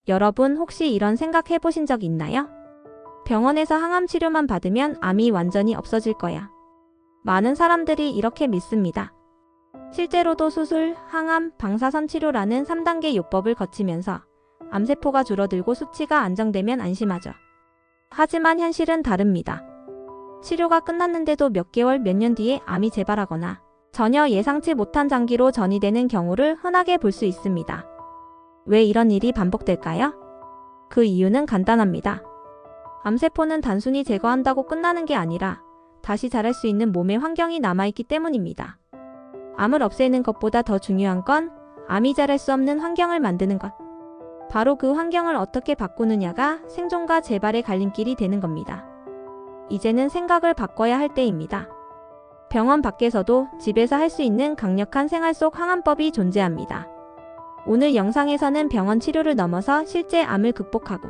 여러분 혹시 이런 생각 해보신 적 있나요? 병원에서 항암 치료만 받으면 암이 완전히 없어질 거야. 많은 사람들이 이렇게 믿습니다. 실제로도 수술, 항암, 방사선 치료라는 3단계 요법을 거치면서 암세포가 줄어들고 수치가 안정되면 안심하죠. 하지만 현실은 다릅니다. 치료가 끝났는데도 몇 개월, 몇 년 뒤에 암이 재발하거나 전혀 예상치 못한 장기로 전이되는 경우를 흔하게 볼 수 있습니다. 왜 이런 일이 반복될까요? 그 이유는 간단합니다. 암세포는 단순히 제거한다고 끝나는 게 아니라 다시 자랄 수 있는 몸의 환경이 남아있기 때문입니다. 암을 없애는 것보다 더 중요한 건 암이 자랄 수 없는 환경을 만드는 것. 바로 그 환경을 어떻게 바꾸느냐가 생존과 재발의 갈림길이 되는 겁니다. 이제는 생각을 바꿔야 할 때입니다. 병원 밖에서도 집에서 할 수 있는 강력한 생활 속 항암법이 존재합니다. 오늘 영상에서는 병원 치료를 넘어서 실제 암을 극복하고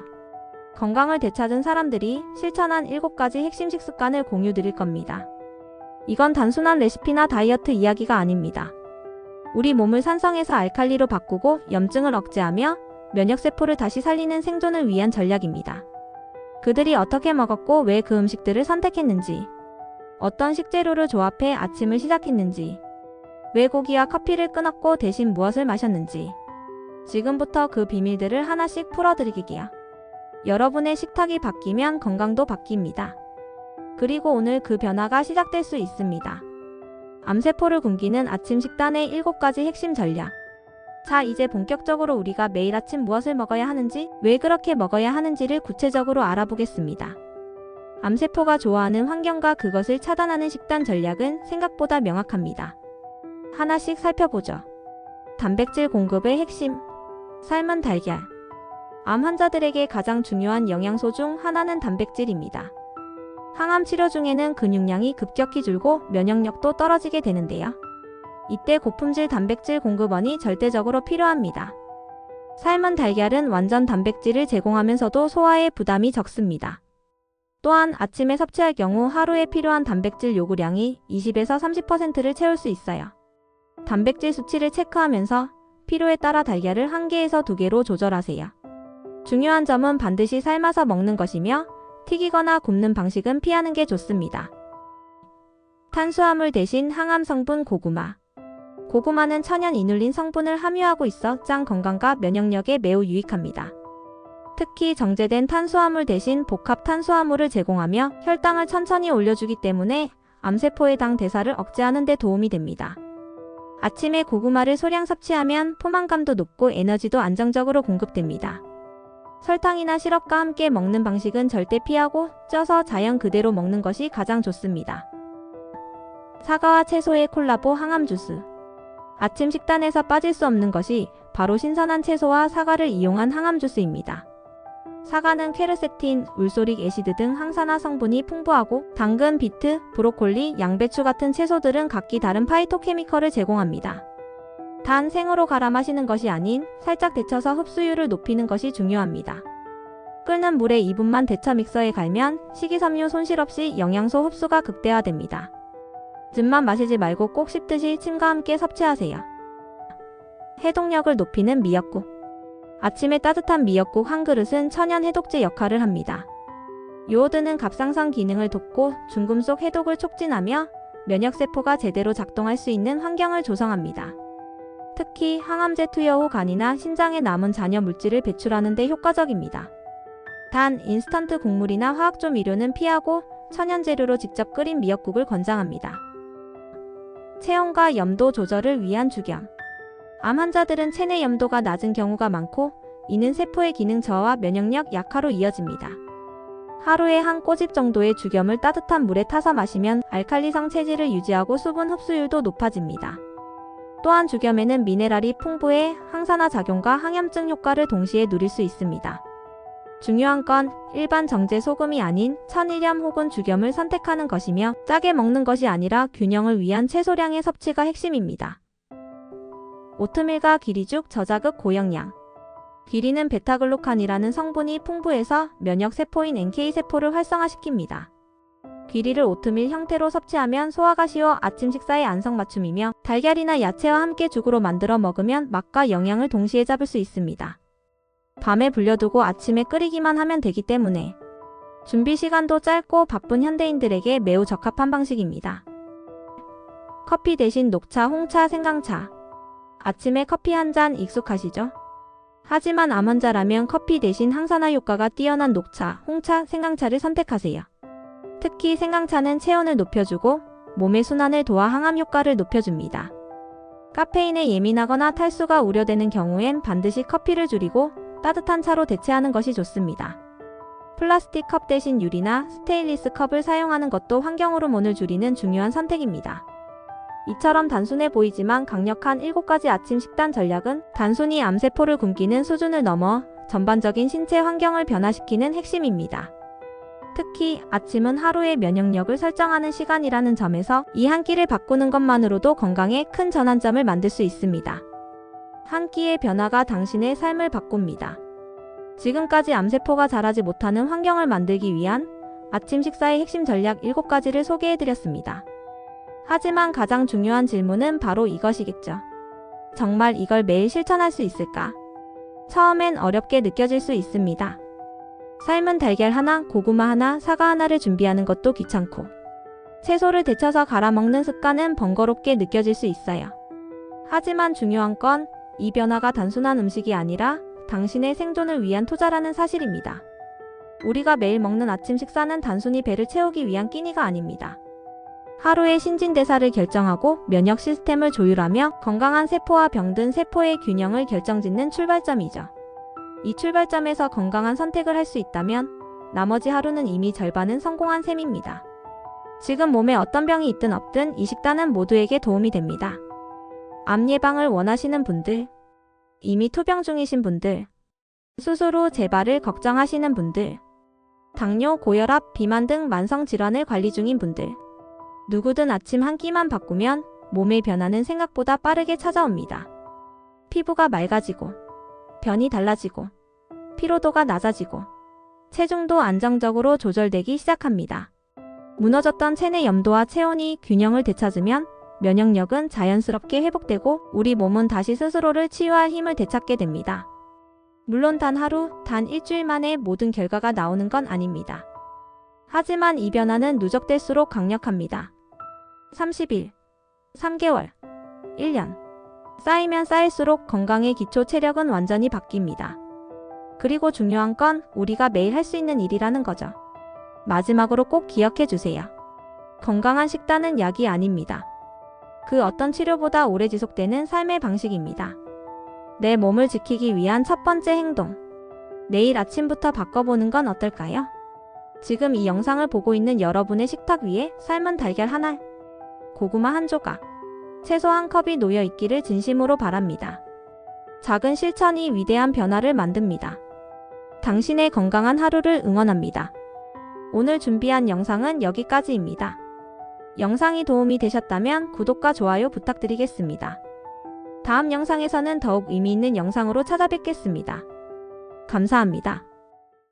건강을 되찾은 사람들이 실천한 7가지 핵심 식습관을 공유드릴 겁니다. 이건 단순한 레시피나 다이어트 이야기가 아닙니다. 우리 몸을 산성에서 알칼리로 바꾸고 염증을 억제하며 면역세포를 다시 살리는 생존을 위한 전략입니다. 그들이 어떻게 먹었고 왜 그 음식들을 선택했는지, 어떤 식재료를 조합해 아침을 시작했는지, 왜 고기와 커피를 끊었고 대신 무엇을 마셨는지, 지금부터 그 비밀들을 하나씩 풀어드리게요. 여러분의 식탁이 바뀌면 건강도 바뀝니다. 그리고 오늘 그 변화가 시작될 수 있습니다. 암세포를 굶기는 아침 식단의 7가지 핵심 전략. 자, 이제 본격적으로 우리가 매일 아침 무엇을 먹어야 하는지, 왜 그렇게 먹어야 하는지를 구체적으로 알아보겠습니다. 암세포가 좋아하는 환경과 그것을 차단하는 식단 전략은 생각보다 명확합니다. 하나씩 살펴보죠. 단백질 공급의 핵심. 삶은 달걀. 암 환자들에게 가장 중요한 영양소 중 하나는 단백질입니다. 항암 치료 중에는 근육량이 급격히 줄고 면역력도 떨어지게 되는데요. 이때 고품질 단백질 공급원이 절대적으로 필요합니다. 삶은 달걀은 완전 단백질을 제공하면서도 소화에 부담이 적습니다. 또한 아침에 섭취할 경우 하루에 필요한 단백질 요구량이 20에서 30%를 채울 수 있어요. 단백질 수치를 체크하면서 필요에 따라 달걀을 1개에서 2개로 조절하세요. 중요한 점은 반드시 삶아서 먹는 것이며 튀기거나 굽는 방식은 피하는 게 좋습니다. 탄수화물 대신 항암 성분 고구마. 고구마는 천연 이눌린 성분을 함유하고 있어 장 건강과 면역력에 매우 유익합니다. 특히 정제된 탄수화물 대신 복합 탄수화물을 제공하며 혈당을 천천히 올려주기 때문에 암세포의 당 대사를 억제하는 데 도움이 됩니다. 아침에 고구마를 소량 섭취하면 포만감도 높고 에너지도 안정적으로 공급됩니다. 설탕이나 시럽과 함께 먹는 방식은 절대 피하고 쪄서 자연 그대로 먹는 것이 가장 좋습니다. 사과와 채소의 콜라보 항암 주스. 아침 식단에서 빠질 수 없는 것이 바로 신선한 채소와 사과를 이용한 항암 주스입니다. 사과는 퀘르세틴, 울소릭 애시드 등 항산화 성분이 풍부하고 당근, 비트, 브로콜리, 양배추 같은 채소들은 각기 다른 파이토케미컬을 제공합니다. 단 생으로 갈아 마시는 것이 아닌 살짝 데쳐서 흡수율을 높이는 것이 중요합니다. 끓는 물에 2분만 데쳐 믹서에 갈면 식이섬유 손실 없이 영양소 흡수가 극대화됩니다. 즙만 마시지 말고 꼭 씹듯이 침과 함께 섭취하세요. 해독력을 높이는 미역국. 아침에 따뜻한 미역국 한 그릇은 천연 해독제 역할을 합니다. 요오드는 갑상선 기능을 돕고 중금속 해독을 촉진하며 면역세포가 제대로 작동할 수 있는 환경을 조성합니다. 특히 항암제 투여 후 간이나 신장에 남은 잔여 물질을 배출하는 데 효과적입니다. 단, 인스턴트 국물이나 화학조미료는 피하고 천연 재료로 직접 끓인 미역국을 권장합니다. 체온과 염도 조절을 위한 주겸. 암 환자들은 체내 염도가 낮은 경우가 많고 이는 세포의 기능 저하와 면역력 약화로 이어집니다. 하루에 한 꼬집 정도의 주겸을 따뜻한 물에 타서 마시면 알칼리성 체질을 유지하고 수분 흡수율도 높아집니다. 또한 주겸에는 미네랄이 풍부해 항산화 작용과 항염증 효과를 동시에 누릴 수 있습니다. 중요한 건 일반 정제 소금이 아닌 천일염 혹은 주겸을 선택하는 것이며 짜게 먹는 것이 아니라 균형을 위한 채소량의 섭취가 핵심입니다. 오트밀과 기리죽 저자극 고영양. 기리는 베타글루칸이라는 성분이 풍부해서 면역세포인 NK세포를 활성화시킵니다. 기리를 오트밀 형태로 섭취하면 소화가 쉬워 아침 식사의 안성맞춤이며 달걀이나 야채와 함께 죽으로 만들어 먹으면 맛과 영양을 동시에 잡을 수 있습니다. 밤에 불려두고 아침에 끓이기만 하면 되기 때문에 준비 시간도 짧고 바쁜 현대인들에게 매우 적합한 방식입니다. 커피 대신 녹차, 홍차, 생강차. 아침에 커피 한 잔 익숙하시죠? 하지만 암 환자라면 커피 대신 항산화 효과가 뛰어난 녹차, 홍차, 생강차를 선택하세요. 특히 생강차는 체온을 높여주고 몸의 순환을 도와 항암 효과를 높여줍니다. 카페인에 예민하거나 탈수가 우려되는 경우엔 반드시 커피를 줄이고 따뜻한 차로 대체하는 것이 좋습니다. 플라스틱 컵 대신 유리나 스테인리스 컵을 사용하는 것도 환경 호르몬을 줄이는 중요한 선택입니다. 이처럼 단순해 보이지만 강력한 7가지 아침 식단 전략은 단순히 암세포를 굶기는 수준을 넘어 전반적인 신체 환경을 변화시키는 핵심입니다. 특히 아침은 하루의 면역력을 설정하는 시간이라는 점에서 이 한 끼를 바꾸는 것만으로도 건강에 큰 전환점을 만들 수 있습니다. 한 끼의 변화가 당신의 삶을 바꿉니다. 지금까지 암세포가 자라지 못하는 환경을 만들기 위한 아침 식사의 핵심 전략 7가지를 소개해드렸습니다. 하지만 가장 중요한 질문은 바로 이것이겠죠. 정말 이걸 매일 실천할 수 있을까? 처음엔 어렵게 느껴질 수 있습니다. 삶은 달걀 하나, 고구마 하나, 사과 하나를 준비하는 것도 귀찮고 채소를 데쳐서 갈아 먹는 습관은 번거롭게 느껴질 수 있어요. 하지만 중요한 건 이 변화가 단순한 음식이 아니라 당신의 생존을 위한 투자라는 사실입니다. 우리가 매일 먹는 아침 식사는 단순히 배를 채우기 위한 끼니가 아닙니다. 하루의 신진대사를 결정하고 면역 시스템을 조율하며 건강한 세포와 병든 세포의 균형을 결정짓는 출발점이죠. 이 출발점에서 건강한 선택을 할 수 있다면 나머지 하루는 이미 절반은 성공한 셈입니다. 지금 몸에 어떤 병이 있든 없든 이 식단은 모두에게 도움이 됩니다. 암 예방을 원하시는 분들, 이미 투병 중이신 분들, 수술 후 재발을 걱정하시는 분들, 당뇨, 고혈압, 비만 등 만성 질환을 관리 중인 분들, 누구든 아침 한 끼만 바꾸면 몸의 변화는 생각보다 빠르게 찾아옵니다. 피부가 맑아지고, 변이 달라지고, 피로도가 낮아지고, 체중도 안정적으로 조절되기 시작합니다. 무너졌던 체내 염도와 체온이 균형을 되찾으면 면역력은 자연스럽게 회복되고 우리 몸은 다시 스스로를 치유할 힘을 되찾게 됩니다. 물론 단 하루, 단 일주일 만에 모든 결과가 나오는 건 아닙니다. 하지만 이 변화는 누적될수록 강력합니다. 30일, 3개월, 1년. 쌓이면 쌓일수록 건강의 기초 체력은 완전히 바뀝니다. 그리고 중요한 건 우리가 매일 할 수 있는 일이라는 거죠. 마지막으로 꼭 기억해 주세요. 건강한 식단은 약이 아닙니다. 그 어떤 치료보다 오래 지속되는 삶의 방식입니다. 내 몸을 지키기 위한 첫 번째 행동. 내일 아침부터 바꿔보는 건 어떨까요? 지금 이 영상을 보고 있는 여러분의 식탁 위에 삶은 달걀 하나, 고구마 한 조각, 채소 한 컵이 놓여 있기를 진심으로 바랍니다. 작은 실천이 위대한 변화를 만듭니다. 당신의 건강한 하루를 응원합니다. 오늘 준비한 영상은 여기까지입니다. 영상이 도움이 되셨다면 구독과 좋아요 부탁드리겠습니다. 다음 영상에서는 더욱 의미 있는 영상으로 찾아뵙겠습니다. 감사합니다.